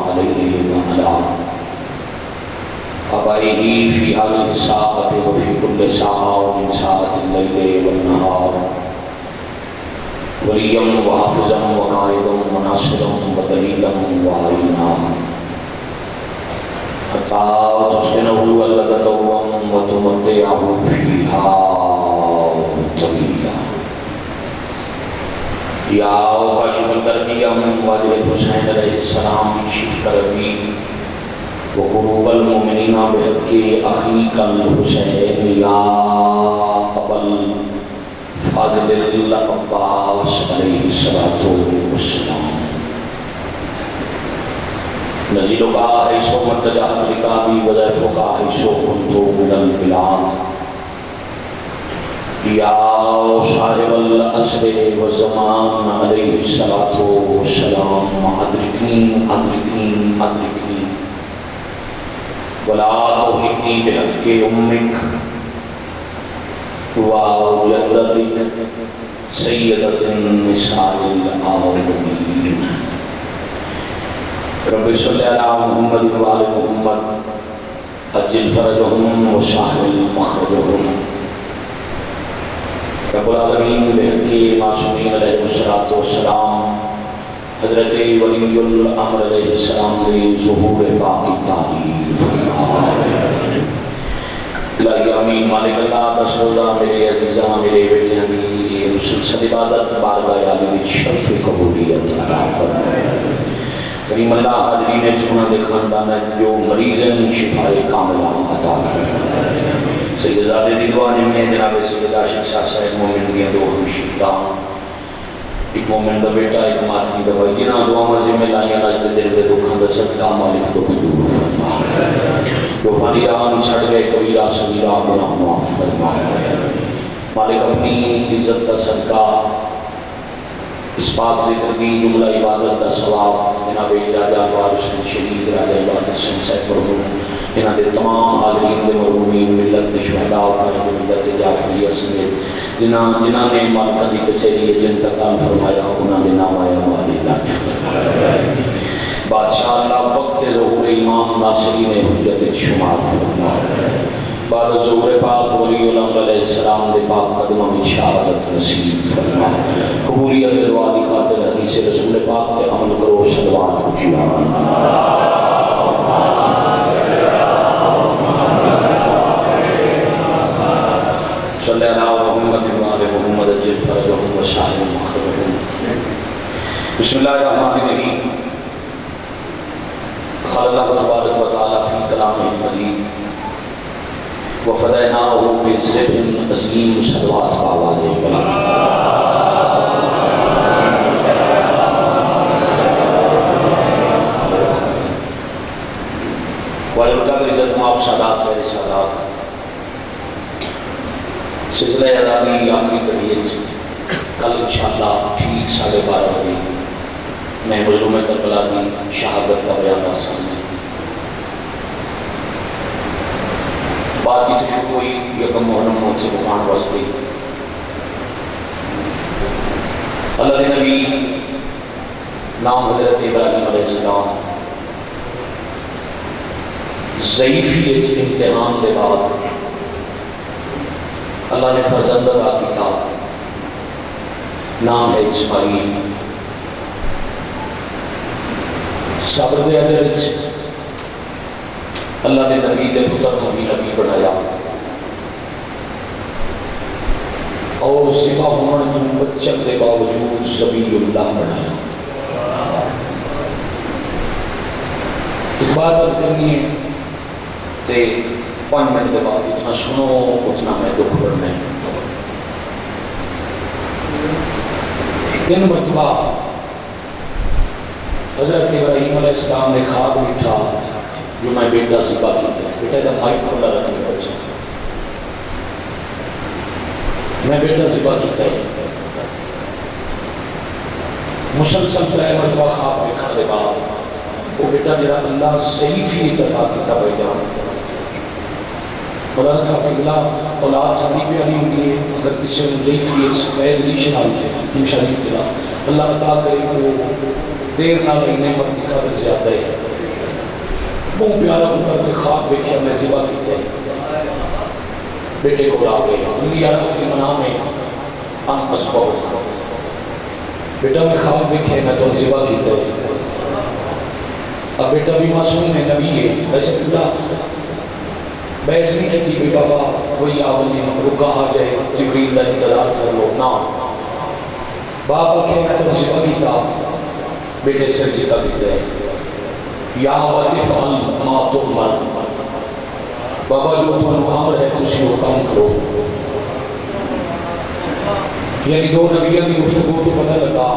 علیہ وعلا آبائه فی هذه الساعة وفی كل ساعة ومن ساعة الليل والنهار وليا وحافظا وقائدا وناصرا ودليلا وعينا حتى تسكنه ولد دوما وتمتعه فيها طويلا یا کاشف الکرب واجب الحسین علیہ السلام شف کربی وقروب المؤمنین بحق اخیک الحسین یا ابا الفاضل العباس علیہ السلام نزیلک حیث مرتجع رکابی وضعفک حیث کنت من البلاد یا صاحب العصر والزمان علیہ السلام ادرکنی ادرکنی ادرکنی ولا تهلكني بحق امك وجدتك سيدة النساء العالمين رب صل على محمد وآل محمد عجل فرجهم وسهل مخرجهم رب العالمین بحق معصومین علیہ الصلوۃ والسلام حضرت ولی الامر علیہ السلام کے ظہور باقی تعریف الہی آمین مالک اللہ بس روزہ میرے عزیزاں میرے بیٹیاں دی مسلسل عبادت بارگاہ عالی وچ شرف قبولیت عطا فرما کریم اللہ حاضرین چونا دے خاندان جو مریض ہیں شفاء کاملہ عطا فرما سیدزادے دی دعا میں جناب سید عاشق شاہ صاحب مومن دیاں دو ہمشیرہ ایک مومن دا بیٹا ایک ماتمی دا بھائی جنہاں دعا مزے میں لائیاں لاج دے دل دے دکھاں دا صدقہ مالک دو دور فرما جو فانی رہاں چھڑ گئے کبیرہ صغیرہ گناہ معاف فرما مالک اپنی عزت دا صدقہ اس پاک ذکر کی جملہ عبادت دا ثواب جناب راجہ وارث شہید راجہ عبادت صاحب مرحوم جنہاں دے تمام حاضرین دے مرحومین ملت دے شہداء و ملت جعفریہ سمیت جنہاں نے مالکہ دی کچھری جن تکان فرمایا انہاں نے نام آیا والدہ بادشاہ اللہ وقت ظہور امام ناصرین حجت شمار فرما بعد ظہور پاک ولی الامر علیہ السلام دے پاک قدمہ میں شہادت نصیب فرما قبولیت دعا دی خاطر حدیث رسول پاک تے عمل کرو صلوات اچھی آمین صلی اللہ محمد وآل محمد اجل فرجهم وسائر مخرجهم بسم اللہ الرحمن الرحیم قال اللہ تبارک و تعالی فی کلامہ المجید وفدیناہ بذبح عظیم صلوات بآواز بلند والمقدر عزت معاب سادات و رسالات سلسلہ ازادی آخری کڑیت کل انشاءاللہ ٹھیک 12:30 بجے میں مظلوم کربلا دی شہادت کا بیان سامنے بات کی تو شروع ہوئی یکم محرم موت سے بخان واسطے اللہ کے نبی نام حضرت ابراہیم علیہ السلام ضعیفیت امتحان کے بعد اللہ نے فرزند عطا کیتا نام ہے اسماعیل صبر دے اجر اللہ نے نبی دے پتر کو بھی نبی بنایا اور سوا ہونے تو بچن کے باوجود ذبیح اللہ بنایا ایک بات عرض کرنی ہے تے 5 منٹ کے بعد اتنا سنو اتنا میں دکھ بڑھنے تین مرتبہ حضرت ابراہیم علیہ السلام نے خواب اٹھا جو میں بیٹا ذبح کیتا ہے بیٹا کا مائک کھولا رکھنے بچہ میں بیٹا ذبح کیتا ہے مسلسل 3 مرتبہ خواب دیکھنے کے بعد وہ بیٹا جڑا اللہ ضعیفی عطا کیتا بیٹا مولانا صاحب اللہ اولاد شادی پہ علی ہوتی ہے اگر کسی نے ضعیفیت فیض نہیں شنائی انشاءاللہ اللہ عطا کرے وہ دیر نہ رہی نعمت کی قدر زیادہ ہے بہت پیارا پتر تے خواب دیکھا میں ذبح کیتے بیٹے کو لا گئے انہی یارا فی منام ہے ان اسبو بیٹا میں خواب دیکھے میں تو ذبح کیتے اب بیٹا بھی معصوم ہے نبی ہے ویسے اللہ بحث نہیں کہتی کہ بابا کوئی آبنی رکا آ جائے جبریل کا انتظار کر لو نا باپ آکھے میں تو ذبح کیتا بیٹے سے ذبح کیتے یا وطف ما تؤمر بابا جو تمہیں امر ہے تسی وہ کام کرو یعنی دو نبیوں کی گفتگو تو پتہ لگا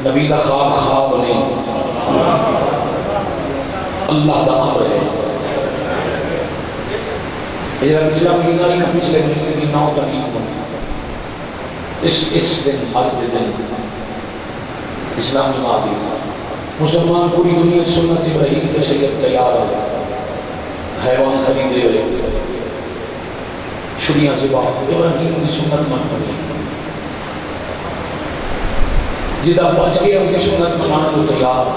نبی کا خواب خواب نہیں اللہ کا امر ہے یہ پچھلا مہینہ ہی نہ پچھلے مہینے کی 9 تاریخ اس دن آج دن اسلامی ماضی مسلمان پوری دنیا سنت ابراہیم کے سید تیار ہے حیوان خریدے ہوئے چھڑیاں سے بات ابراہیم کی سنت من پڑی جدہ بچ گیا ان کی سنت منان کو تیار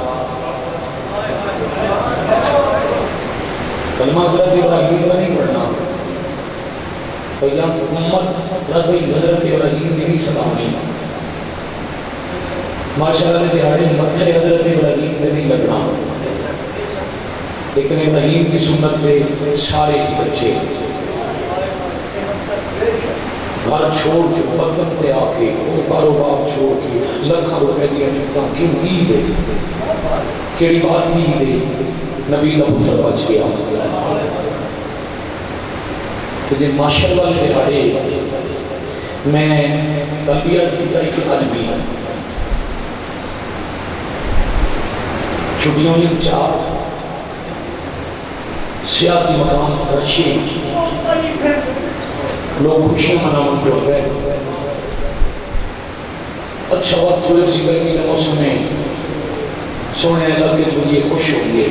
کلمہ حضرت ابراہیم کا نہیں پڑھنا پہلا امت حضرت ابراہیم نے بھی سلام ماشاءاللہ نے دہاڑے متھے حضرت ابراہیم نے نہیں لگنا لیکن ابراہیم کی سنت سے سارے بچے گھر چھوڑ کے وطن پہ آ کے وہ کاروبار چھوڑ کے لاکھوں روپے دیا چکا کیوں عید ہے کیڑی بات عید ہے نبی کا پتر بچ گیا تو جی ماشاءاللہ نے دہاڑے میں تلبیہ سکتا ہے کہ آج بھی چھٹیوں میں چار سیاحتی مقام رشی لوگ خوشی مناون پہ ہو گئے اچھا وقت ہوئے سی گرمی کے موسم میں سونے علاقے جو یہ خوش ہو گئے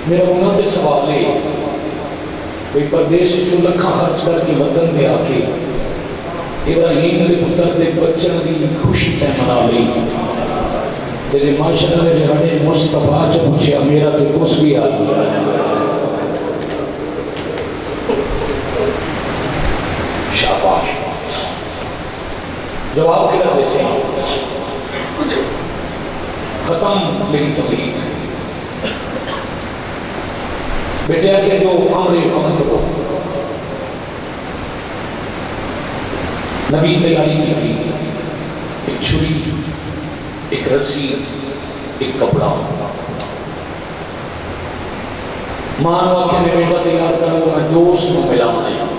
میرا امت سوال ہے کہ پردیش سے جو لکھا خرچ کر کے وطن دے آ کے ابراہیم نے پتر دے بچن دی خوشی تے منا لی تیرے معاشرہ نے جہاں مصطفیٰ جو پوچھے میرا تے کچھ بھی آ شاباش جواب کیا دے سے ختم میری توحید بیٹیا کہ جو امر عمل کرو نبی تیاری کی تھی ایک چھری ایک رسی ایک کپڑا مانو آکھے میں بیٹا تیار کروں میں دوست کو ملا نہیں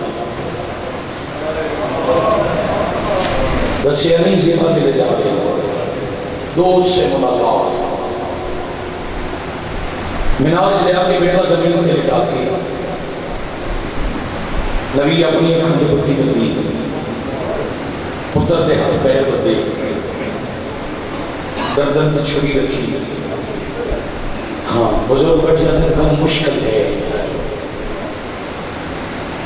رسیہ نہیں زیبہ دلے جاتے دوست سے ملاقات مناج لے آکے بیٹا زمین کے لٹا کے نبی اپنی اکھند پٹی بندی پتر دے ہاتھ پیر بدے گردن تے چھری رکھی ہاں بزرگ بیٹھے اندر کم مشکل ہے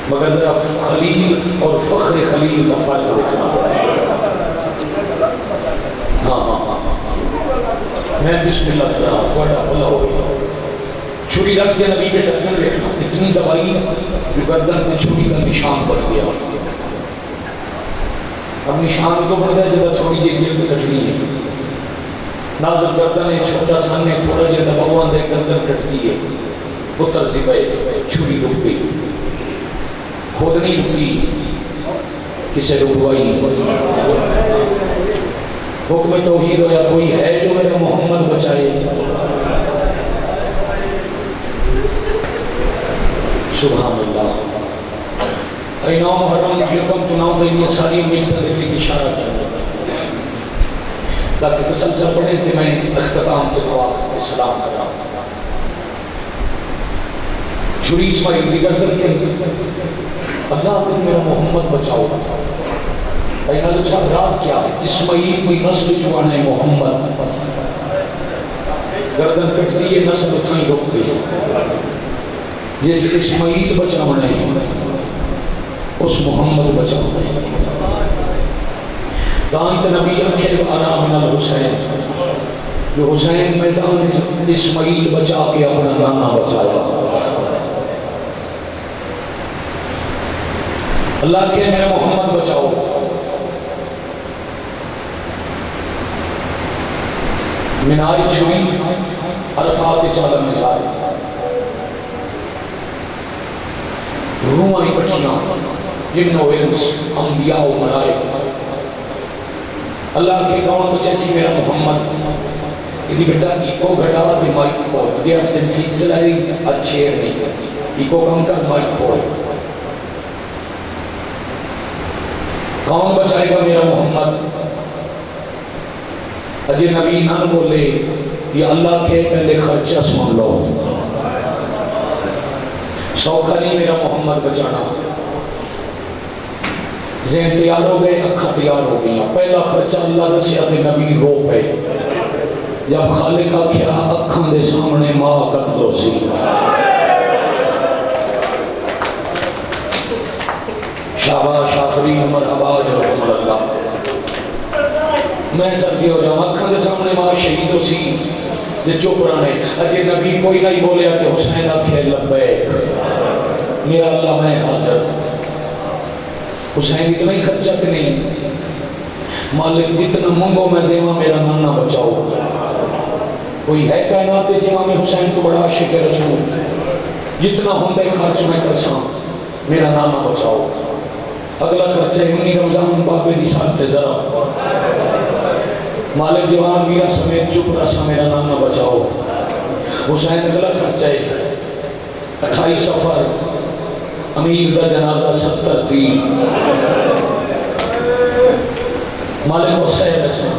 مگر ذرا خلیل اور فخر خلیل کا فرق دیکھنا ہاں ہاں ہاں میں بسم اللہ سے رہا بڑا بھلا ہو گیا چھری رکھ کے نبی کے ٹکر لینا اتنی دوائی جو گردن تے چھری کا نشان پڑ گیا اب نشان تو پڑ گیا جب تھوڑی جی جلد کٹنی ہے نازل گردن ہے چھوٹا سامنے تھوڑا جی دباؤں دے گردن کٹتی ہے پتر ذبح چھری رک گئی خود نہیں رکی کسے رکوائی حکم توحید ہو یا کوئی ہے جو میرا محمد بچائے سبحان اللہ اے نو محرم یکم تو نو تیمیہ ساری مل سکتے کی اشارہ کرنا تاکہ تسلسل پڑھے تھے میں اختتام کے دعا کرنے سلام کر رہا ہوں چھری اسماعیل کی گردن کے اللہ اپنے میرا محمد بچاؤ اے ناظر صاحب راز کیا ہے اسماعیل کوئی نسل چوانا ہے محمد گردن کٹتی ہے نسل اتنی رک گئی جیسے اسماعیل بچاؤنا ہے اس محمد بچاؤنا ہے دانت نبی اکھر آنا من الحسین جو حسین میدان اسماعیل بچا کے اپنا نانا بچایا. اللہ کے میرا محمد بچاؤ. منائی چھوئی عرفات چادر مثال روحاں پٹھیاں جن و انس انبیاء و ملائک اللہ کے کون بچیسی میرا محمد یہ بیٹا ایکو گھٹا تھی مائک کو یہ اپنے ٹھیک چلائی اچھے نہیں ایکو کم کر مائک کو کون بچائے گا میرا محمد. اجے نبی نہ بولے یا اللہ کے پہلے خرچہ سن لو. سوکھا نہیں میرا محمد بچانا. ذہن تیار ہو گئے, اکھاں تیار ہو گئی. پہلا خرچہ اللہ دسیا تے نبی رو پے جب خالق آکھیا اکھاں دے سامنے ماں قتل ہو سی. شاباش آفرین مرحبا جرحم اللہ. میں سرکی ہو جاؤں اکھاں دے سامنے ماں شہید ہو سی تے چپ رہے. اجے نبی کوئی نہیں بولیا تے حسین آکھے لبیک میرا اللہ میں حاضر. حسین اتنا ہی خرچت نہیں, مالک جتنا منگو میں دیواں میرا نانا بچاؤ. کوئی ہے کائنات جہاں میں حسین کو بڑا عاشق رسول جتنا ہوندے خرچ میں کرساں میرا نانا بچاؤ. اگلا خرچہ ہے رمضان بابے دی ساتھ ذرا مالک جوان میرا سمیت چپ رسا میرا نانا بچاؤ. حسین اگلا خرچہ ہے 28 سفر امیر دا جنازہ 70 تھی مالک حسین رسا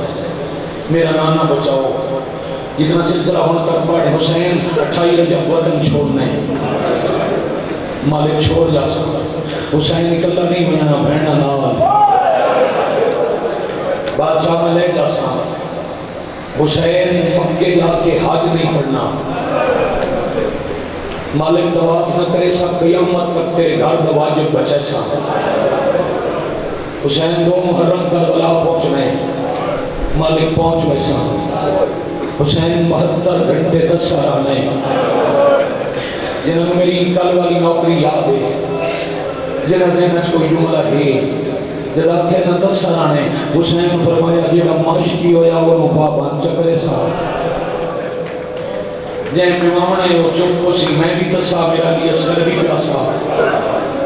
میرا نانا بچاؤ. جتنا سلسلہ ہونا تک پاڑے حسین 28 رجب وطن چھوڑنے مالک چھوڑ جا سکتا. حسین نکلنا نہیں ہونا بہنا نال بادشاہ میں لے جا سا. حسین مکے جا کے حج نہیں پڑھنا. مالک طواف نہ کرے سا قیامت تک تیرے گھر دا واجب بچے سا. حسین 2 محرم کربلا پہنچنے مالک پہنچ گئے سا. حسین 72 گھنٹے تسارا نہیں. جنہوں میری کل والی نوکری یاد ہے جنہوں ذہنچ کوئی جملہ ہے جب آکھے نہ تسارا نہیں. حسین فرمایا جیڑا معاشقی ہویا وہ پابند چکرے سا جہاں میں مامنے وہ چپ کو سی میں بھی تسا میرا لیے اصغر بھی پیاسا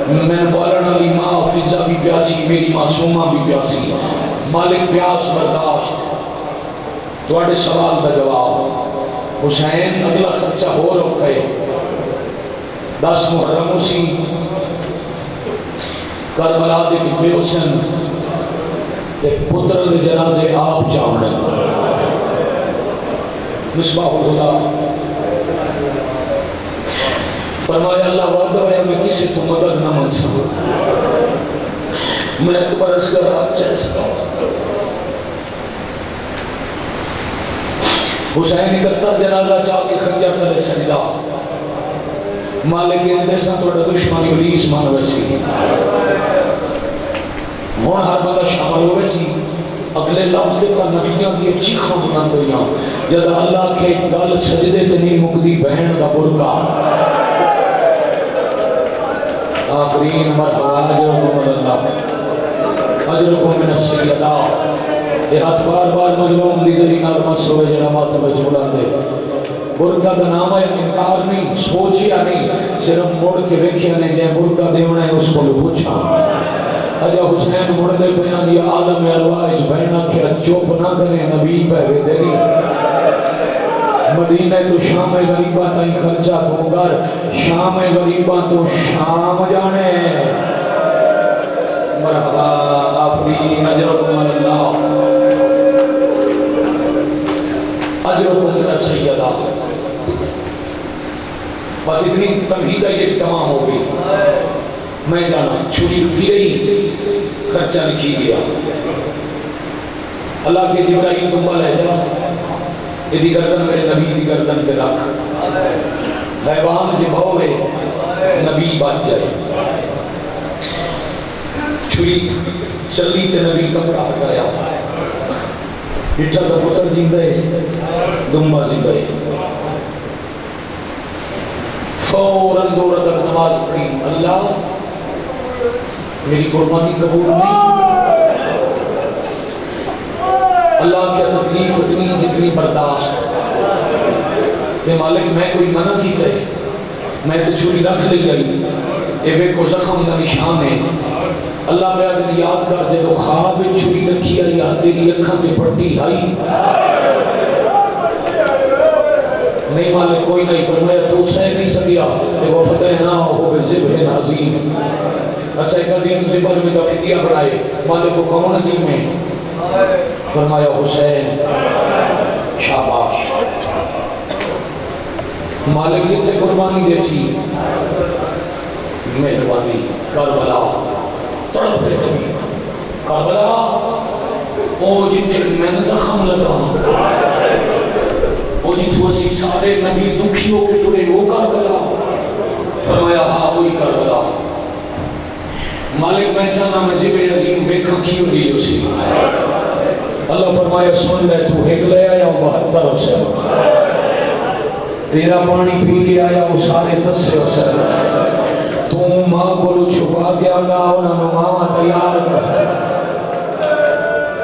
میں بولنا لی ماں فضا بھی پیاسی میری معصومہ بھی پیاسی. مالک پیاس برداشت توڑے سوال دا جواب. حسین اگلا خرچہ ہو رکھے 10 محرم اسی کربلا دے جبے حسن تے پتر دے جنازے آپ چاہنے مصباح الخدا فرمایا اللہ وعدہ ہے میں کسی تو مدد نہ منسا میں اکبر اصغر آپ چیسا. حسین 71 جنازہ چاہ کے خنجر تلے سجدہ. مالک اندر سا توڑا دشمانی ابلیس مانوے سی ہون ہر بندہ شامل ہوئے سی. اگلے لفظ دیتا نبیاں دی چیخاں بنا دویاں جد اللہ کے گل سجدے تنی مقدی بہن دا برکا. آفرین مرحبا اجرکم من اللہ اجرکم من السیدہ. اے ہاتھ بار بار مظلوم دی ذریعہ نغمت سوئے جنامات میں جھوڑا دے. برکا دا نام ہے انکار نہیں سوچیا نہیں صرف موڑ کے ویکھیا نے جائے برکا دیونا ہے اس کو بھی پوچھا. اجا حسین مڑ دے بیان یہ عالم ارواج بہنہ کیا چوپ نہ کریں نبی پہ ویدری. مدینہ تو شام غریبہ تائیں خرچہ تو گر شام غریبہ تو شام جانے. مرحبا آفرین اجرکم من اللہ اجرکم من السیدہ. بس اتنی تمہید ہے یہ تمام ہو گئی. میں جانا چھوڑی رکھی رہی خرچہ لکھی گیا. اللہ کے جبرائیل دنبا لے جا یہ گردن میرے نبی دی گردن تے رکھ حیوان سے بھو ہے نبی بات جائے. چھوڑی چلی تے نبی کپڑا ہٹایا ڈٹھا تو پتر جیندہ ہے دمبا زندہ ہے فوراً 2 رکعت نماز پڑھی اللہ میری قربانی قبول نہیں اللہ کیا تکلیف اتنی جتنی برداشت کہ مالک میں کوئی منع کیتا ہے میں تو چھری رکھ لی گئی اے ویکھو زخم کا نشان ہے اللہ پہ آدھے یاد کر دے تو خواب چھری رکھی آئی تیری اکھاں تے پٹی آئی نہیں مالک کوئی نہیں فرمایا تو سہ نہیں سکیا کہ وفدینا ہو بذبح عظیم ایسا ایک عظیم ذبح میں کا فدیہ بنائے مالک کو کون عظیم ہے فرمایا حسین شاباش مالک کتے قربانی دیسی مہربانی کربلا تڑپ کے نبی کربلا او جتے میں زخم لگا وہ جتو اسی سارے نبی دکھیوں کے ٹرے وہ کربلا فرمایا ہاں وہی کربلا مالک میں چاہنا میں ذبح عظیم ویکھا کیوں دی اسی اللہ فرمایا سن لے تو ایک لے آیا 72 سے تیرا پانی پی کے آیا وہ سارے 10 سے تو ماں کو چھپا گیا گا انہوں ماں تیار کر سکتا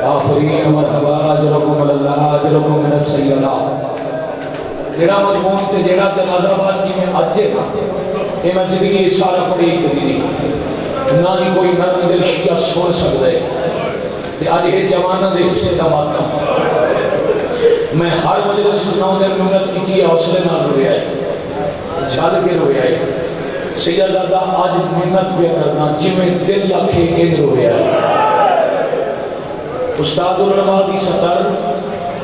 آفرین مرحبا اجرکم اللہ اجرکم من السیدہ جیڑا مضمون تے جیڑا جنازہ باستی میں اجے تھا یہ میں زندگی سارا پڑھی کدی نہیں نہ ہی کوئی نرم دل شیعہ سن سکتا ہے تے آج یہ جوانہ دے حصے دا ماتا میں ہر مجلس نو دن محنت کی تھی حوصلے نہ روئے آئے جھال کے روئے آئے سیدہ آج محنت بھی کرنا جی میں دل لکھے ان روئے آئے استاد العلماء دی سطر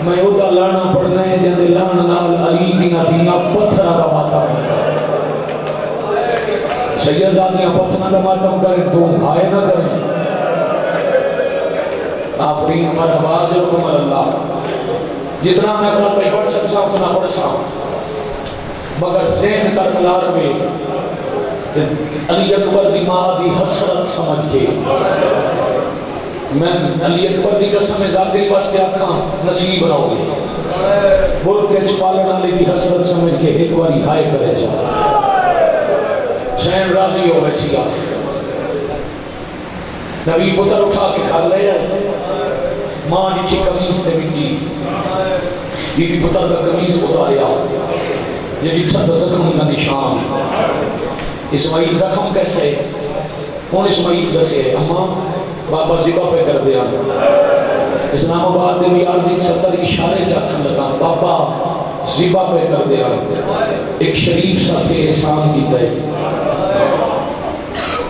میں اوہ لانا پڑھنا ہے جہاں لانا نال علی دیاں دیاں پتھرہ کا ماتم کریں سیدہ دیاں پتھرہ کا ماتم کریں تو ہائے نہ کریں آفرین مرحبا اجرکم اللہ جتنا میں اپنا پہ پڑھ سکتا ہوں اتنا پڑھ سکتا مگر ذہن کربلا میں علی اکبر دی ماں دی حسرت سمجھ کے میں علی اکبر دی قسم ذاکری واسطے آکھاں نصیب بناؤ گی بول کے چھپالن علی دی حسرت سمجھ کے ایک باری ہائے کرے جا سین راضی ہو ویسی آ نبی پتر اٹھا کے کھا لے جائے ماں نیچے قمیض تے بجی بی بی پتر کا قمیض اتاریا یہ ڈٹھا تو زخم کا نشان اسماعیل زخم کیسے کون اسماعیل جیسے اماں بابا ذبح پہ کر دیا اسلام آباد میں یادی 70 اشارے چاکن لگا بابا ذبح پہ کر دیا ایک شریف ساتھ احسان کیتا ہے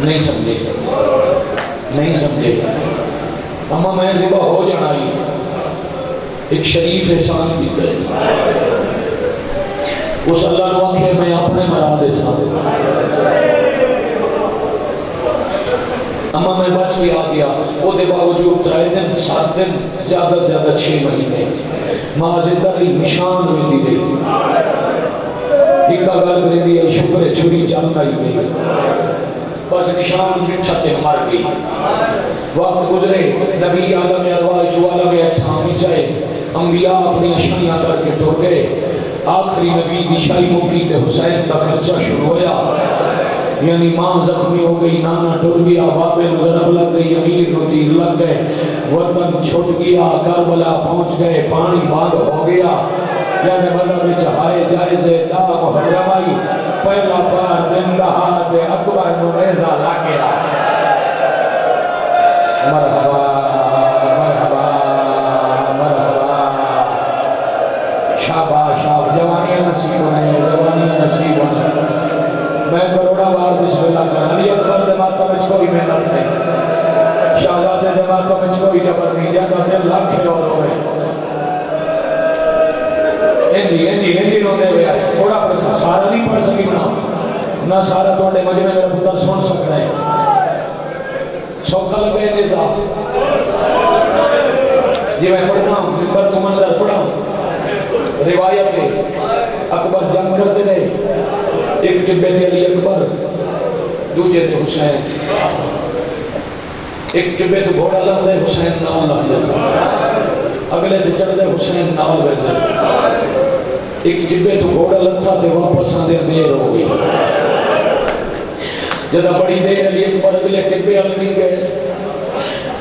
نہیں سمجھے نہیں سمجھے اما میں ذبح ہو جانا ہی ایک شریف احسان کیتا ہے اس اللہ نے واقعے میں اپنے مراد احسان اما میں بچ بھی آ گیا وہ دے باوجود 3 دن 7 دن زیادہ سے زیادہ 6 مہینے ماں زندہ رہی نشان ہوئی دی گئی ایک گل کرے دی شکر چھری چل رہی گئی بس نشان چھتے مر گئی وقت گزرے نبی عالم ارواح جو عالم احسان چاہے انبیاء اپنی اشیاء کر کے ٹر گئے آخری نبی دی شاہی موقعی تے حسین کا خرچہ شروع ہویا یعنی ماں زخمی ہو گئی نانا ٹر گیا بابے نظرب لگ گئی امیر نو تیر لگ گئے وطن چھوٹ گیا کربلا پہنچ گئے پانی باندھ ہو گیا یعنی مطلب چاہائے جائزے دا محرم آئی پہلا پار دن رہا تے اکبر نو نیزہ لاگیا مرحبا مرحبا مرحبا شاباش شاب جوانیاں نصیب ہونے جوانیاں نصیب ہونے میں کروڑا بار بسم اللہ کرنا علی اکبر جماعتوں میں کوئی محنت نہیں شہزادے جماعتوں میں کوئی جبر نہیں جگہ دل لاکھ اور ہوئے ہندی روتے ہوئے آئے تھوڑا پرسا سارا نہیں پڑھ سکی نہ سارا توڑے مجمع میرا پتر سن سکتا ہے سوکھا لگے نظام یہ میں پڑھنا ہوں ممبر تو منظر پڑھا ہوں روایت ہے اکبر جنگ کرتے رہے ایک ٹبے تھے علی اکبر دوجے تھے حسین ایک ٹبے تھے گھوڑا لگ رہے حسین نام لگ جاتا اگلے تے چڑھدے حسین نال ویندے ایک جبے تو گھوڑا لتھا تے واپس آندے دیر ہو گئی جدا بڑی دیر علی اکبر اگلے ٹبے ال نہیں گئے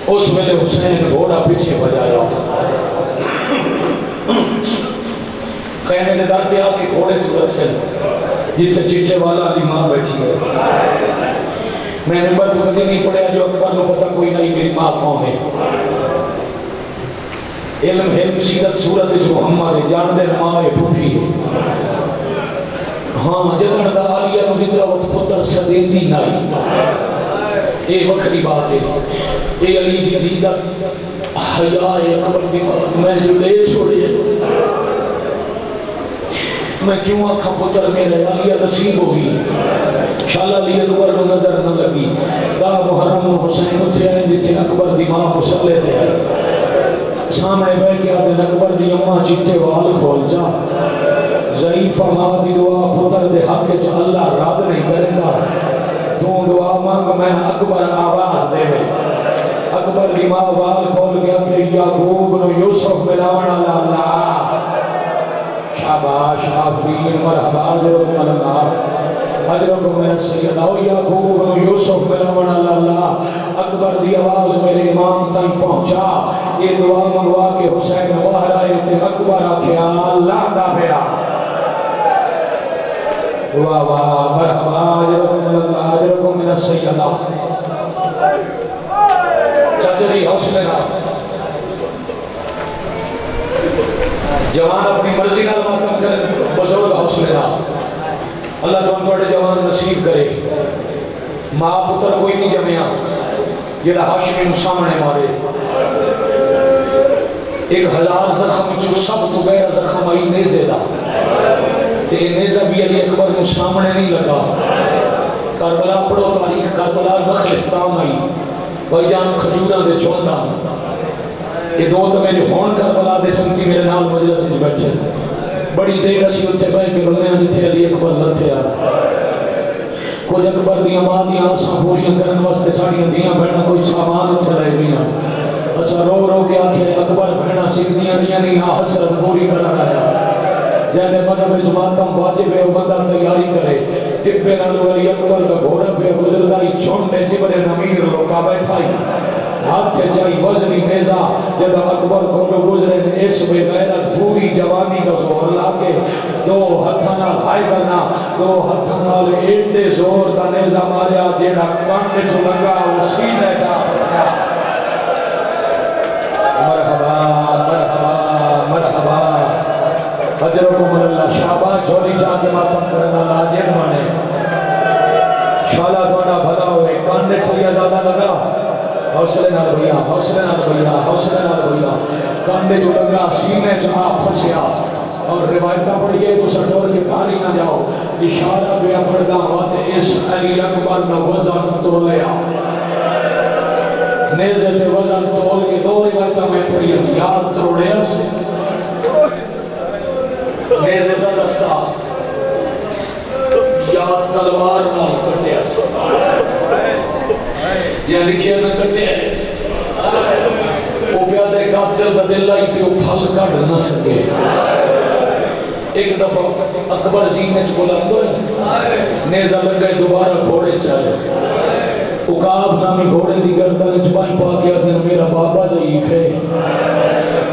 اس ویلے حسین گھوڑا پیچھے بجایا کہنے دے دار تے آ کے گھوڑے تو اچھے جتنے چیٹے والا علی ماں بیٹھی ہے میں نے بات کبھی نہیں پڑھیا جو اکبر نو پتہ کوئی نہیں میری ماں کون ہے علم ہے سیدت صورت جو محمد ہے جان دے ماں ہے پھوپھی ہے ہاں جدن دا عالیہ نو دیتا وقت پتر سدیزی نہیں یہ وکھری بات ہے یہ علی دی دیدہ حیاء اکبر دی بات میں جو لے چھوڑی ہے میں کیوں آنکھا پتر میرے علیہ نصیب ہوگی شاءاللہ علی اکبر نو نظر نہ لگی دا محرم و حسین اتھے آئیں جتے اکبر دی ماں مسلے تھے سامنے بیٹھ کے آدھے اکبر دی اماں چیتے وال کھول جا ضعیفہ ماں دی دعا پتر دے حق چا اللہ راد نہیں کرے گا تو دعا مانگ میں اکبر آواز دے میں اکبر دی ماں وال کھول گیا کہ یعقوب نو یوسف ملاوان اللہ شاباش آفرین مرحبا اجرکم اللہ اجرکم من السیدہ یعقوب نو یوسف ملاوان اللہ اکبر دی آواز میرے امام تائیں پہنچا یہ دعا منگوا کے حسین باہر آئے تھے اکبر آکھیا اللہ دا پیا واہ واہ مرحبا اجرکم اللہ اجرکم من السیدہ چاچا جی حوصلے نہ جوان اپنی مرضی نال ماتم کرے بزرگ حوصلے نہ اللہ تو انتوڑے جوان نصیب کرے ماں پتر کوئی نہیں جمعیا یہ ہاشمی نو سامنے مارے 1000 زخم جو سب تو غیر زخم آئی نیزے دا تے نیزہ بھی علی اکبر نو سامنے نہیں لگا کربلا پڑھو تاریخ کربلا نخلستان آئی بھائی جان کھجورہ دے چونڈا یہ دو تو میرے ہون کربلا دے سنتی میرے نال مجلس سے بیٹھے بڑی دیر اسی اتھے بھائی کے بندے ہیں جتھے علی اکبر لتھے آ کوئی اکبر دیاں ماں دیاں آساں پوشن کرن واسطے ساڑیاں دیاں بیٹھنا کوئی سامان اتھے رہ گیا اسا رو رو کے آکھے اکبر بہنا سکھنیاں نہیں حسرت پوری کر رہا جہاں مذہب جماعتم واجب ہے وہ بندہ تیاری کرے ٹبے نالو علی اکبر کا گھوڑا پہ گزردائی چھوڑنے جبر نمیر لوکا بیٹھائی ہاتھ چاہی وزنی نیزہ جب اکبر کو گزرے اس بے غیرت پوری جوانی کا زور لاکے دو ہتھانا بھائی کرنا دو ہتھانا ایڈے زور کا نیزہ ماریا جیڑا کانڈے چھو لگا وہ سیدھے جا پھسیا مرحبا مرحبا مرحبا اجرکم اللہ شاباش جھولی چاہ کے ماتم کرنا لاجین مانے شالا توڑا بھلا ہوئے کانڈے سے یہ زیادہ لگا حوصلے نہ بھیا حوصلے نہ بھیا حوصلے نہ بھیا کانڈے جو لگا سینے چاہ پھسیا اور روایتہ پڑھئے تو سٹور کے کاری نہ جاؤ اشارہ بیا پڑھنا وقت اس علی اکبر نہ وزن تولیا نیزے تے وزن تول کے دو روایتہ میں پڑھئے یاد تروڑے سے نیزے دا دستا یا تلوار نہ کٹے اس یا لکھیا نہ کٹے وہ پیادے قاتل بدل لائی پہ وہ پھل کٹ نہ سکے ایک دفعہ اکبر زینے بلند ہوئے نیزہ لگ گئے دوبارہ گھوڑے چاہے اقاب نامی گھوڑے دی گردن چبائی پا کے دن میرا بابا ضعیف ہے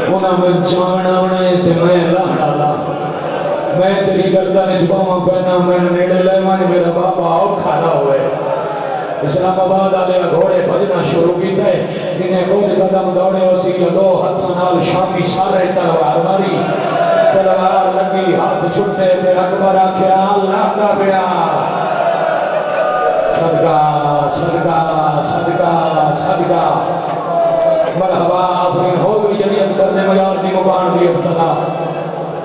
انہاں میں جانا انہیں تے میں لانا میں تیری گردن چباما پہنا میں نے نیڑے لائے مانے میرا بابا آؤ کھانا ہوئے اسلام آباد آلے گھوڑے بھجنا شروع کی تھے انہیں کچھ قدم دوڑے اسی دو ہتھاں نال شامی سارے تلوار ماری تلوار لگی ہاتھ چھٹے تے اکبر آکھیا اللہ دا پیا صدقہ صدقہ صدقہ صدقہ مرحبا آفرین ہو گئی یعنی اکبر نے میار دی مبان دی ابتدا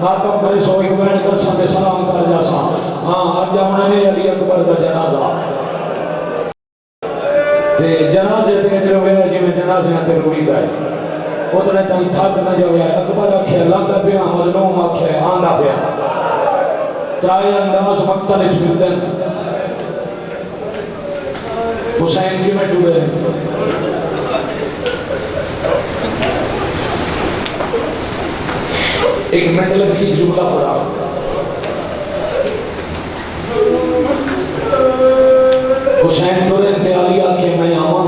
ماتم کرے سو ایک بین کر ساتے سلام کر جاسا ہاں آج جاؤنے نے علی اکبر دا جنازہ تے جنازے تے اجرو گئے جی میں جنازے تے روئی گئے اتنے تائیں تھک نہ جو ہے اکبر آکھے لگا پیا مظلوم آکھے آندہ پیا ترائے انداز مقتل چملتے ہیں حسین کی میں ٹوڑے ایک منٹ لگ سی جملہ پڑھا. حسین تورن تے علی آکھے میں آواں.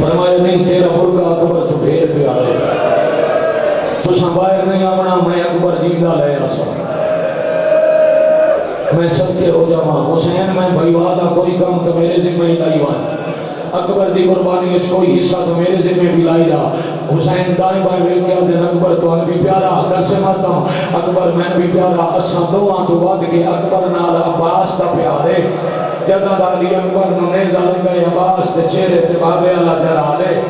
فرمایا نہیں تیرا برقع اکبر تو ڈھیر پیارا ہے. تو باہر نہیں آونا میں اکبر جیندہ لے آسا. میں سب کے ہو جاواں. حسین میں بھائی والا کوئی کام تو میرے ذمہ ہی لائی وان. اکبر دی قربانی اچ کوئی حصہ تو میرے ذمہ بھی لائی رہا. حسین دائیں بائیں ویکھ کے دین اکبر تو ان بھی پیارا کر سے ماتا اکبر میں بھی پیارا اساں دوواں تو ود کے اکبر نال عباس دا پیارے. جدہ علی اکبر نو نیزہ لگے عباس دے چہرے تے بابے اللہ جلالے.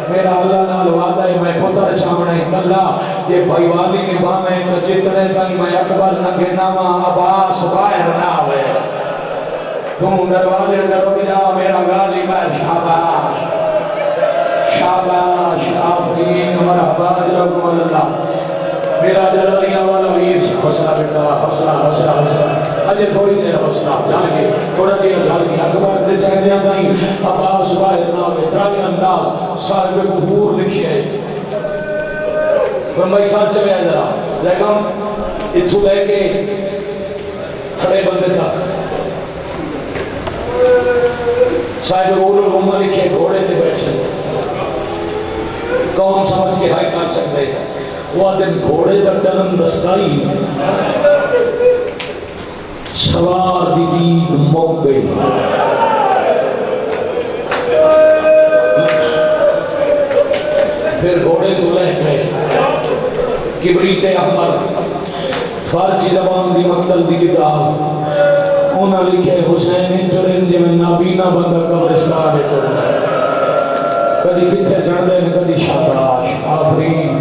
میرا اللہ نال وعدہ ہے میں پتر چاونے کلا یہ بھائی والی نبھاویں تو جتنے تائیں میں اکبر نہ گناواں عباس باہر نہ ہوئے. تم دروازے در رک جا میرا غازی میں شاباش شاباش آفرین مرحبا جرکم اللہ. میرا جلالیہ والا ویر حوصلہ بیٹا حوصلہ حوصلہ حوصلہ اجے تھوڑی دیر حوصلہ جان کے تھوڑا دیر جان کے اکبر دے چاہتے ہیں تائیں عباس باہر نہ ہوئے. ترائی انداز صاحب قبور لکھی ہے. فرمائی ساتھ چلے آئے ذرا لیکن اتھو لے کے کھڑے بندے تک صاحب قبور الامہ لکھے گھوڑے تے بیٹھے. کون سمجھ کے ہائی کر سکتے ہیں وہ دن گھوڑے دا ڈرم دستائی سوار دی دید موک گئی. پھر گھوڑے تو لہ گئے کبریت احمر فارسی زبان دی مقتل دی کتاب اونا لکھے حسین انجرین جی میں نابینا بندہ قبرستان ہے. کدی کتھے چڑھ دیں کدی شاباش آفرین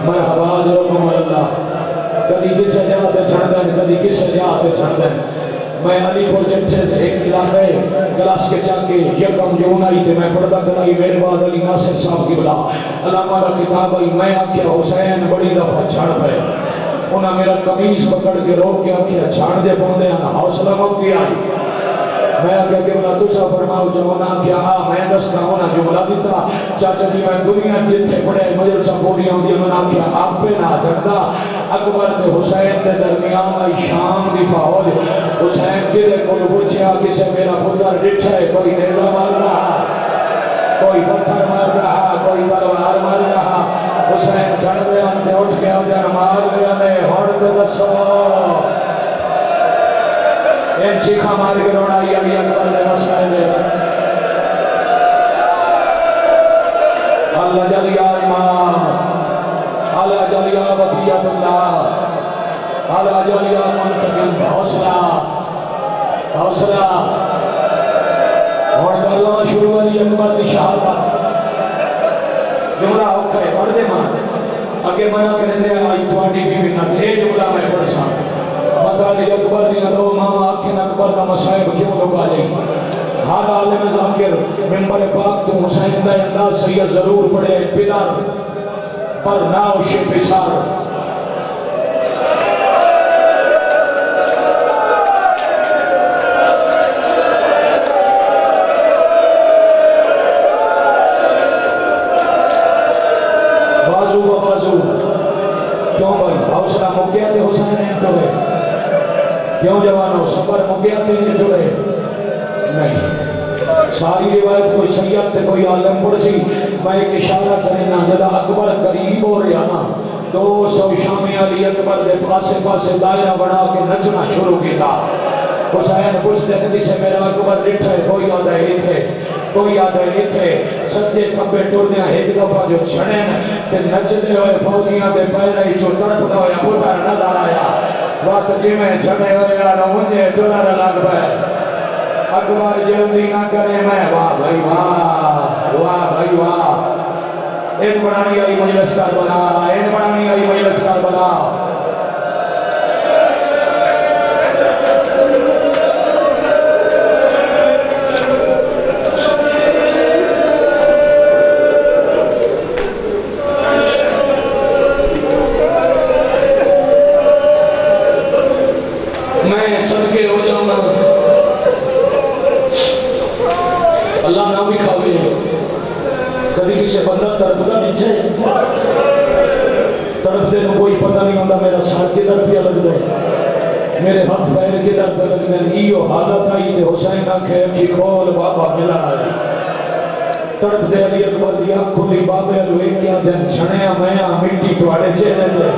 مرحبا جرکم اللہ. کدی کسے جاتے چڑھ دیں کدی کسے جاتے چڑھ دیں. میں علی پور چٹھے سے ایک علاقے گلاس کے چاکے یکم جون آئی تھے. میں پڑھتا کرائی میرے بعد علی ناصر صاحب کی بلا علامہ دا کتاب آئی. میں آکھیا حسین بڑی دفعہ چھڑ پہ انہاں میرا قمیص پکڑ کے روک کے آکھیا چھاڑ دے پوندے ہیں حوصلہ مک گیا. میں آکھیا کہ بلا تُسا فرماؤ جوانا آکھیا میں دستا ہونا جملہ دیتا چاچا جی میں دنیا جتھے پڑے مجلسہ پوڑیاں دی انہوں نے آکھیا آپ پہ نہ چڑھدا. اکبر تے حسین دے درمیان آئی شام دی فوج. حسین کے دے کل پوچھیا کسے میرا پتر ڈٹھا ہے کوئی نیزہ مار رہا کوئی پتھر مار رہا کوئی تلوار مار رہا. حسین چڑھ دے ہم تے اٹھ کے آدھر مار لیا نے ہوڑ تے دسو این چیخا مار کے روڑا علی اکبر دے مسئلے میں. اللہ جلیا امام اللہ جلیا بقیت اللہ اللہ جلیا منتقل. حوصلہ حوصلہ اور گلوں شروع علی اکبر دی شہادت جملہ اوکھا ہے پڑھ دے ماں اگے منع کریں دے آئی تواڈی بھی منت اے جملہ میں پڑھ سا مطا علی اکبر دی دو ماما آکھیں اکبر دا مصائب کیوں لگا لیں. ہر عالم ذاکر ممبر پاک تو حسین دا انداز سید ضرور پڑھے پدر پر ناو شپ سار. بازو بازو کیوں بھائی حوصلہ مکیا تے حسین نے جڑے کیوں جوانوں صبر مکیا تے جڑے نہیں. ساری روایت کوئی سید تے کوئی عالم پڑسی. میں ایک اشارہ کرنا جدا اکبر قریب ہو رہا نا 200 شامی علی اکبر دے پاسے پاسے دائرہ بنا کے نچنا شروع کیتا. حسین کچھ دکھتی سے میرا اکبر ڈٹھا ہے کوئی آدھا ہی تھے کوئی آدھا ہی تھے. سجے کبے ٹوڑدیاں ایک دفعہ جو چھڑیں تے نچدے ہوئے فوجیاں دے پیرے چو تڑپدا ہویا پتر نظر آیا. وقت جی میں چھڑے ہوئے رونجے ٹرر لگ پئے. اکبر جلدی نہ کرے میں واہ بھائی واہ بھائی واہ. ایک بڑھانی آئی مجلس کر بنا ایک بڑھانی آئی مجلس کر بنا. میں صدقے ہو جاؤں گا اللہ نہ بھی کھاوے کبھی کسی بندہ تربتا نیچے تڑپتے نو کوئی پتہ نہیں ہوتا میرا سر کدھر پہ لگتا ہے، میرے ہاتھ پیر کدھر پہ لگتے ہیں. ایو حالت آئی تے حسین آنکھے اکھی کھول بابا ملا ہے. تڑپتے علی اکبر دی آنکھ کھلی بابے الوے کیا دن چھڑیا میں مٹی تواڑے چہرے تے.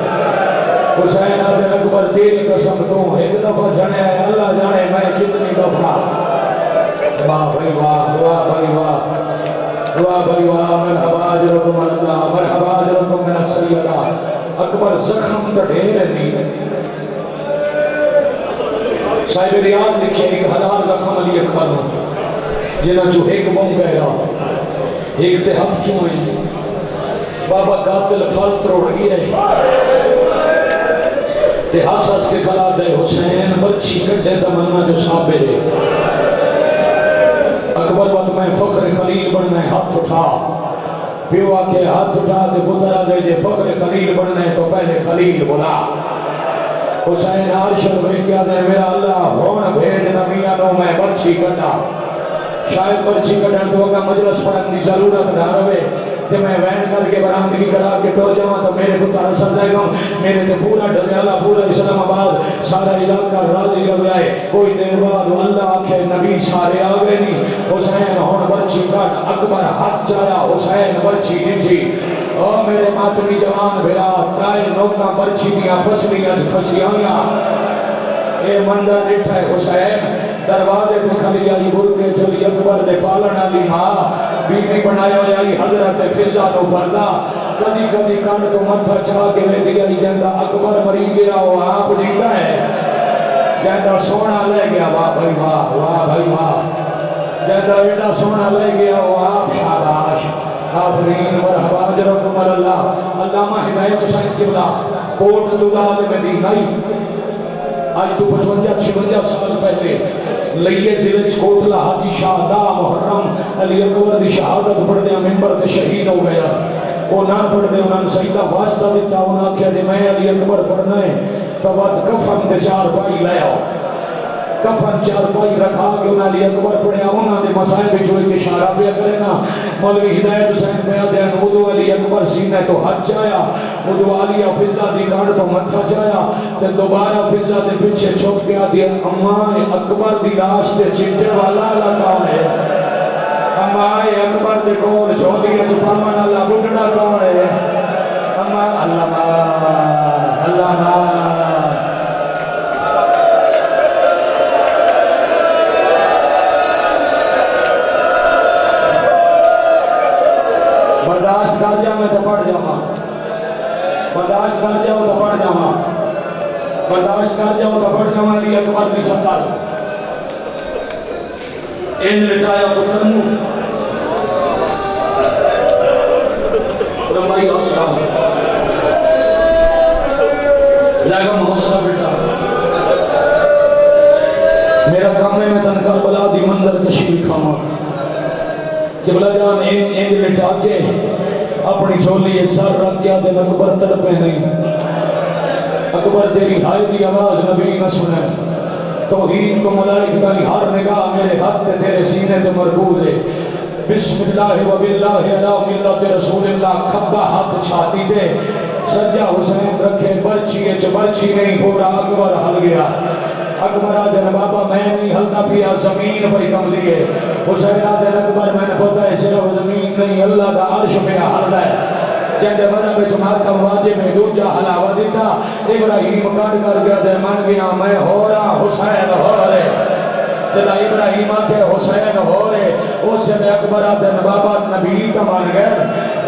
حسین آدھے اکبر تیری قسم تو ایک دفعہ چھڑیا ہے اللہ جانے میں کتنی دفعہ. واہ بھائی واہ، واہ بھائی واہ، واہ بھائی واہ. مرحبا اجرکم اللہ، مرحبا اجرکم من السیدہ. اکبر زخم تڑھیر نہیں. صاحب ریاض لکھے ایک ہزار زخم علی اکبر نے جنہاں جو ایک بم گیا ایک تے ہاتھ کیوں ہوئی. بابا قاتل پھل تروڑ گیا تے ہس ہس کے کھلا دے حسین بچی کٹے تمنا جو صحابے دے. اکبر وقت میں فخر خلیل بننا ہے ہاتھ اٹھا. پیوا کے ہاتھ اٹھا تے پتر آگے جے فخر خلیل بننا ہے تو پہلے خلیل بلا. حسین عرشد ہوئے کیا دے میرا اللہ ہون بھیج نبیانوں میں برچی کٹا. شاید برچی کٹا تو اگر مجلس پڑھن دی ضرورت نہ روے کہ میں وین کر کے برامدگی کرا کے ٹو جاؤں تو میرے پتر رسل جائے گا. میرے تے پورا ڈریالہ پورا اسلام آباد سارا علاقہ راضی روے آئے. کوئی دیر بعد اللہ آکھے نبی سارے آگئے نہیں. حسین ہون برچی کٹ. اکبر ہاتھ چایا حسین برچی جنجی. او میرے ماتمی جوان بھرا ترائے نوکا برچی دیا پسلیاں پسیاں. اے منظر ڈٹھا ہے حسین دروازے پہ کھلی آئی برکے چلی اکبر دے پالنا لی ماں بی بی بنایا آئی حضرت فضا نو پردہ. کدی کدی کانڈ تو متھا چاہ کے لے دیا ہی جاندہ اکبر مری گیا وہ آپ جیتا ہے. جاندہ سونا لے گیا واہ بھائی واہ، واہ بھائی واہ. جاندہ ایڈا سونا لے گیا وہ آپ شاباش. آفرین مرحبا اجرکم اللہ. علامہ ہدایت حسین قبلہ کوٹ دلال مدینہ آج تو 55-56 سال پہلے لئیے ضلع کوٹلہ حاجی شہدہ محرم علی اکبر دی شہادت پڑھ دیا ممبر تے شہید ہو گیا. وہ نہ پڑھ دے انہوں نے سیدہ واسطہ دیتا. انہوں نے کہا جی میں علی اکبر پڑھنا ہے تو وقت کفن تے 4 پائی لے آؤ. کفن 4 پائی رکھا کہ انہوں نے علی اکبر پڑھیا. انہوں نے مسائب جو ایک اشارہ پہ کرے نا مولوی ہدایت حسین پہ دین وضو علی اکبر سینے تو حد چایا. وضو علی فضا دی کانڈ تو متھا چایا. تے دوبارہ فضا دے پیچھے چھوٹ گیا دیا اماں اکبر دی لاش تے چنچر والا اللہ کون ہے. اماں اکبر دے کول چھوڑی چھپاون اللہ بڈڑا کون ہے. اماں اللہ مان اللہ مان. برداشت کر جا میں تو پڑھ جاؤں. برداشت کر جاؤ تو پڑھ جاؤں. برداشت کر جاؤ تو پڑھ جاؤں. علی اکبر دی سطح ان لٹایا پتر نو رمائی اسلام جائے گا محسنہ بیٹا. میرا کام ہے میں تنکر بلا دی منظر کشی کھاما. قبلہ جان ان لٹا کے اپنی جھولی سر رکھ کے دن اکبر تڑپے نہیں. اکبر تیری ہائے دی آواز نبی نہ سنے. توحید تو ملائک تاری ہر نگاہ میرے ہاتھ تیرے سینے تے مربوط ہے. بسم اللہ و باللہ علی ملت رسول اللہ. کھبا ہاتھ چھاتی دے سجا حسین رکھے برچی برچی نہیں ہو رہا. اکبر ہل گیا. اکبر آدھن بابا میں نہیں ہلتا پیا زمین پہ کم لیے. حسین آدھن اکبر میں نے پتا ہے صرف زمین نہیں اللہ دا عرش پہ ہل ہے. جہاں مذہب جماعت واجب میں دوجا حلاوہ دیتا. ابراہیم کاٹ کر گیا دے من گیا میں ہو رہا حسین ہو رہے. جدا ابراہیم آکے حسین ہو رہے. اس سے اکبر آدھن بابا نبی تا مان گئے.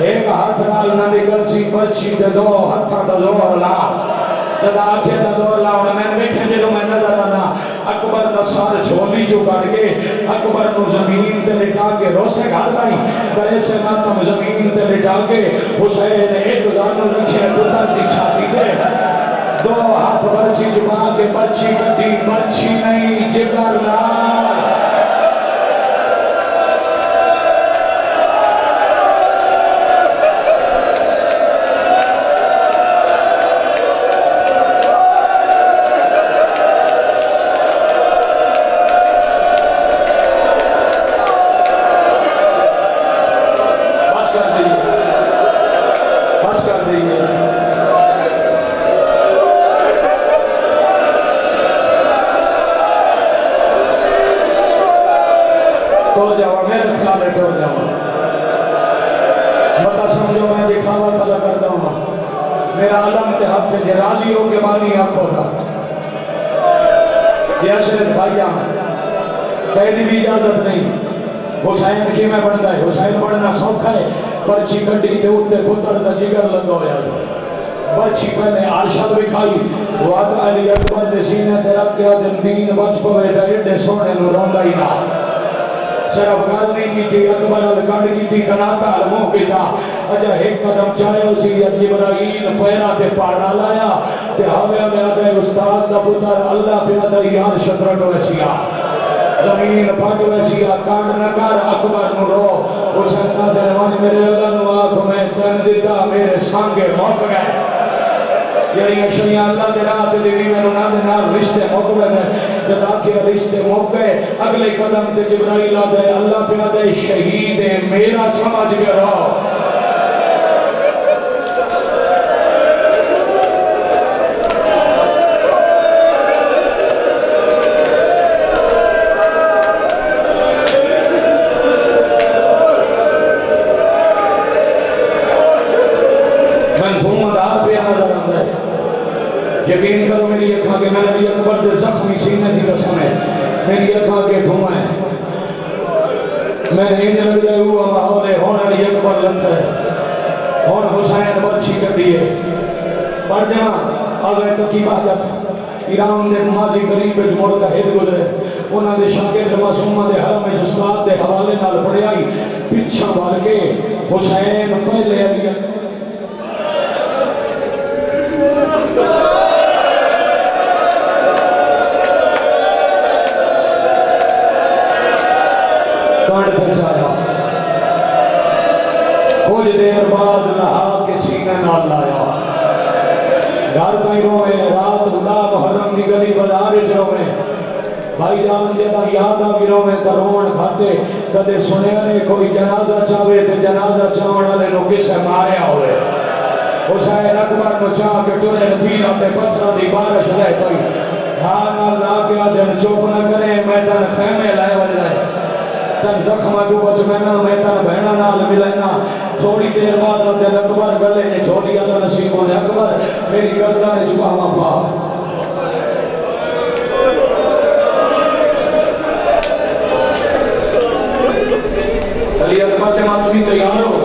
ایک ہاتھ نال نہ نکل سی برچی دے دو ہتھا دا زور لا. جدا آکے دا زور لا انہیں میں نے بیٹھے جنہوں میں نظر آنا. اکبر نصار چھولی جو کٹ کے اکبر نو زمین تے لٹا کے روسے گھر دائی کرے سے ناتم زمین تے لٹا کے حسین ایک دانو رکھے پتر دی چھاتی دے. 2 ہاتھ برچی جبا کے برچی کٹی. برچی نہیں جگر لار. بس کر دیئے ٹر جاوا میرے خیال ہے ٹر جاوا بتا سمجھو میں دکھاوا کلا کر دوں میرا علم تے ہاتھ سے راضی ہو کے بانی آنکھوں دا یہ اشرف بھائی قیدی بھی اجازت نہیں حسین کی میں بڑھتا ہے حسین بڑھنا سوکھا ہے پرچی گڈی تے اتے پتر دا جگر لگو یا پرچی پہلے عرشد بکھائی وعد علی اکبر دے سینے تے رکھ گیا دن دین بچ پوے تے ایڈے سونے نو روندا ہی نہ صرف گل نہیں کی تھی اکبر الگنڈ کی تھی کناتا المو کی تھا اجا ایک قدم چاہے اسی جبرائیل پیرا تے پارا لایا تے ہمیں میں آدھے استاد دا پتر اللہ پہ آدھے یار شطرٹ ویسیا زمین پھٹ ویسیا کانڈ نکار اکبر نو رو حسین آدھے روانی میرے اللہ نو آکھ میں تن دیتا میرے سانگے موک گئے یعنی اشیاء اللہ دے رات دیوی میں رونا دے نال رشتے موقع میں جدا کے رشتے موقع اگلے قدم تے جبرائیل آدھے اللہ پہ آدھے شہید میرا سمجھ گئے رہو یقین کرو میری اکھاں کے میں نبی اکبر دے زخمی سینے دی قسم ہے میری اکھاں کے دھواں ہے میں نے انج لگ جائے ہوا ماحول ہے ہون علی اکبر لت ہے ہون حسین بچی کٹی ہے پر جمع آگئے تو کی باقت ایران دے ماضی قریب اچ مرتحد گزرے انہاں دے شاگرد معصومہ دے حرم استاد دے حوالے نال پڑھائی پچھا بھر کے حسین پہلے علی کچھ دیر بعد نہا کے سینے نال لایا گھر تائیں روے رات بلا محرم دی گلی بازار وچ روے بھائی جان جدا یاد آ بھی روے تے روون کھاتے کدے سنیا نے کوئی جنازہ چاہے تے جنازہ چاہن والے نو کسے ماریا ہوئے حسین اکبر نو چاہ کے ٹرے ندیلا تے پتھراں دی بارش رہ پئی ہاں نال لا کے آدھے چپ نہ کرے میدان خیمے لائے وجہ تن زخمہ جو بچ میں تن بہنہ نال ملینا تھوڑی دیر بعد دل اکبر گلے نے چھوڑی اللہ نصیب ہونے اکبر میری گردہ نے چھپا ماں پا علی اکبر تے ماتمی تیار ہو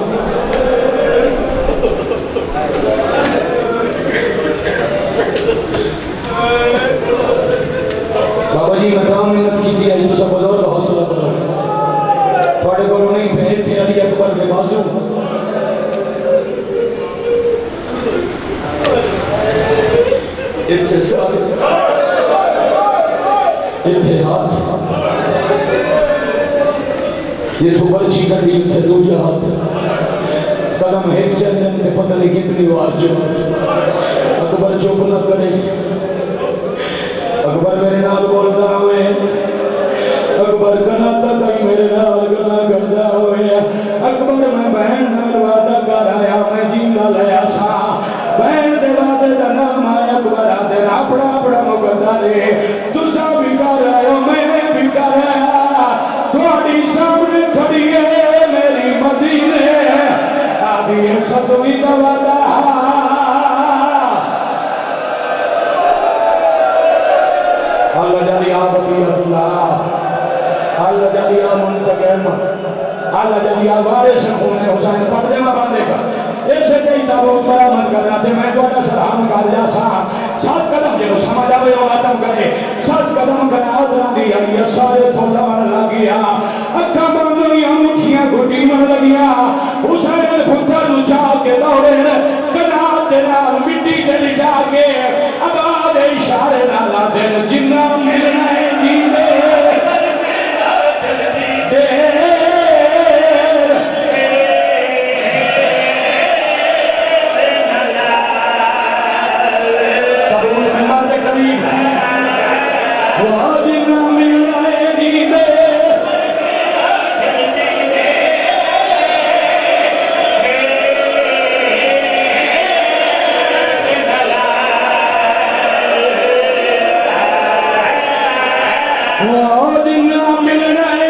بابا جی میں تمام محنت کی تھی آئی تو سب بزرگ حوصلہ کرو تھوڑے کو نہیں پہن تھے علی اکبر کے بازو اتحاد یہ تو برچی گھڑی اتھے دو جہاد قدم ایک چلنے تے پتہ نہیں کتنی وار جو اکبر چوپ نہ کرے اکبر میرے نال بولتا ہوئے اکبر کناتا تائی میرے نال گلنا کرتا ہوئے اکبر میں بہن نال وعدہ کر آیا میں جینا لیا سا بہن دے وعدے دا نام آیا اکبر آدھے اپنا اپنا مقدرے تسا بھی کر آیا میں بھی کر آیا تھوڑی سامنے کھڑی ہے میری مدینے آدھی ستوی دا وعدہ اللہ جاری آبقیت اللہ اللہ جاری منتقم اللہ جاری وارث خون حسین پردے میں باندھے گا ایسے کئی تابوت برآمد کرنا تھے میں تو اڈا سلام کر جا سا سات قدم جنو سمجھ آوے وہ ماتم کرے سات قدم کرنا آدھنا دیا یہ سارے تھوڑا من لگیا اکھا باندھنیاں مٹھیاں گھٹی من لگیا حسین پتھر نچا کے دوڑے کنا دنال مٹی دے لٹا کے اب آدھے اشارے نالا دن جنہ ملنا ہے جیندے ملنا ہے